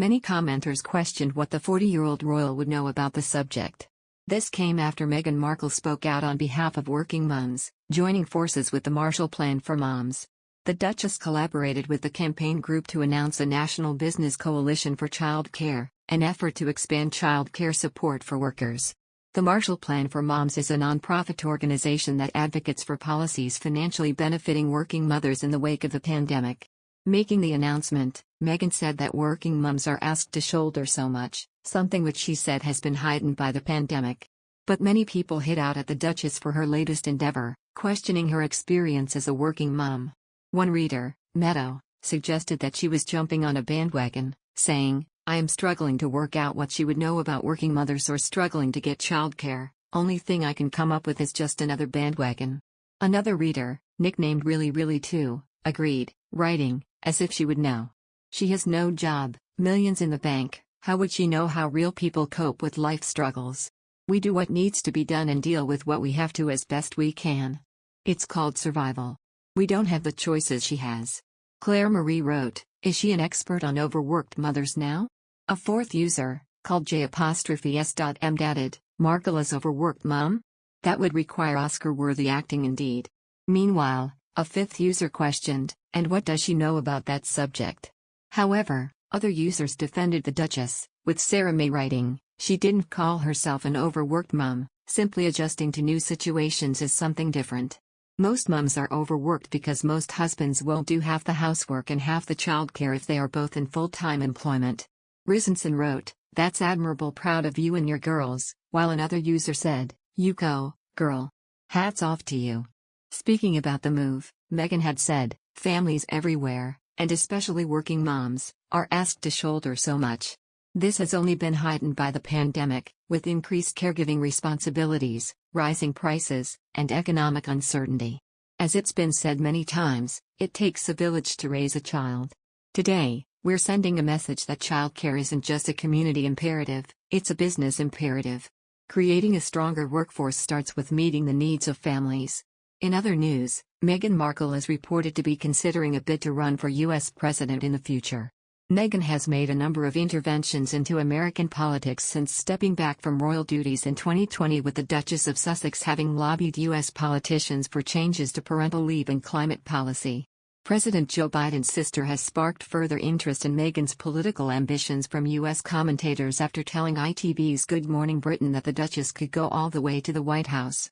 Many commenters questioned what the 40-year-old royal would know about the subject. This came after Meghan Markle spoke out on behalf of working mums, joining forces with the Marshall Plan for Moms. The Duchess collaborated with the campaign group to announce a national business coalition for childcare, an effort to expand childcare support for workers. The Marshall Plan for Moms is a nonprofit organization that advocates for policies financially benefiting working mothers in the wake of the pandemic. Making the announcement, Meghan said that working mums are asked to shoulder so much, something which she said has been heightened by the pandemic. But many people hit out at the Duchess for her latest endeavor, questioning her experience as a working mum. One reader, Meadow, suggested that she was jumping on a bandwagon, saying, "I am struggling to work out what she would know about working mothers or struggling to get childcare. Only thing I can come up with is just another bandwagon." Another reader, nicknamed Really 2, agreed, writing, "As if she would know. She has no job, millions in the bank, how would she know how real people cope with life struggles? We do what needs to be done and deal with what we have to as best we can. It's called survival. We don't have the choices she has." Claire Marie wrote, "Is she an expert on overworked mothers now?" A fourth user, called Js.Emd, added, "Markle is overworked mum? That would require Oscar-worthy acting indeed." Meanwhile, a fifth user questioned, "And what does she know about that subject?" However, other users defended the Duchess, with Sara May writing, "She didn't call herself an overworked mum, simply adjusting to new situations is something different. Most mums are overworked because most husbands won't do half the housework and half the childcare if they are both in full-time employment." Risensun wrote, "That's admirable, proud of you and your girls," while another user said, "You go, girl. Hats off to you." Speaking about the move, Meghan had said, "Families everywhere, and especially working moms, are asked to shoulder so much. This has only been heightened by the pandemic, with increased caregiving responsibilities, rising prices, and economic uncertainty. As it's been said many times, it takes a village to raise a child. Today, we're sending a message that childcare isn't just a community imperative, it's a business imperative. Creating a stronger workforce starts with meeting the needs of families." In other news, Meghan Markle is reported to be considering a bid to run for U.S. president in the future. Meghan has made a number of interventions into American politics since stepping back from royal duties in 2020, with the Duchess of Sussex having lobbied U.S. politicians for changes to parental leave and climate policy. President Joe Biden's sister has sparked further interest in Meghan's political ambitions from U.S. commentators after telling ITV's Good Morning Britain that the Duchess could go all the way to the White House.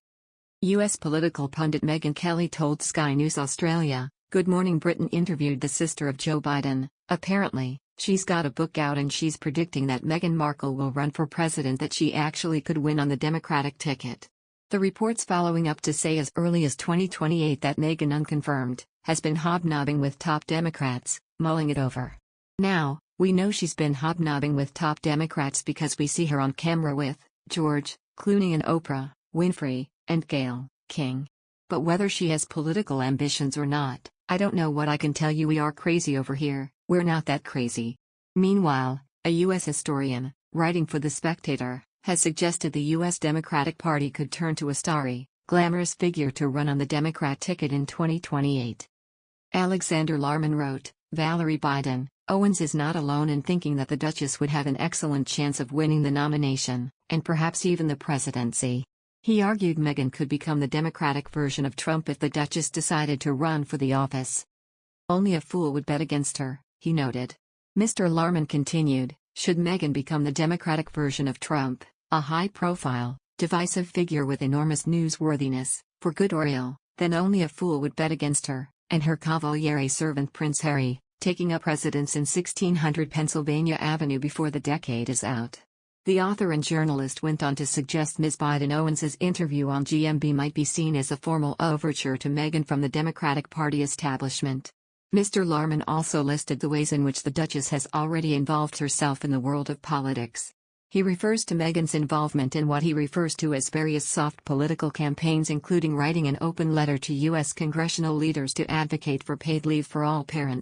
U.S. political pundit Megyn Kelly told Sky News Australia, Good Morning Britain interviewed the sister of Joe Biden. "Apparently, she's got a book out and she's predicting that Meghan Markle will run for president, that she actually could win on the Democratic ticket." The reports following up to say as early as 2028 that Meghan, unconfirmed, has been hobnobbing with top Democrats, mulling it over. Now, we know she's been hobnobbing with top Democrats because we see her on camera with George Clooney and Oprah Winfrey and Gayle King. But whether she has political ambitions or not, I don't know. What I can tell you, we are crazy over here. We're not that crazy. Meanwhile, a U.S. historian, writing for The Spectator, has suggested the U.S. Democratic Party could turn to a starry, glamorous figure to run on the Democrat ticket in 2028. Alexander Larman wrote, Valerie Biden, Owens is not alone in thinking that the Duchess would have an excellent chance of winning the nomination, and perhaps even the presidency. He argued Meghan could become the Democratic version of Trump if the Duchess decided to run for the office. Only a fool would bet against her, he noted. Mr. Larman continued, should Meghan become the Democratic version of Trump, a high-profile, divisive figure with enormous newsworthiness, for good or ill, then only a fool would bet against her, and her cavaliere servant Prince Harry, taking up residence in 1600 Pennsylvania Avenue before the decade is out. The author and journalist went on to suggest Ms. Biden-Owens' interview on Js.Emd might be seen as a formal overture to Meghan from the Democratic Party establishment. Mr. Larman also listed the ways in which the Duchess has already involved herself in the world of politics. He refers to Meghan's involvement in what he refers to as various soft political campaigns, including writing an open letter to U.S. congressional leaders to advocate for paid leave for all parents.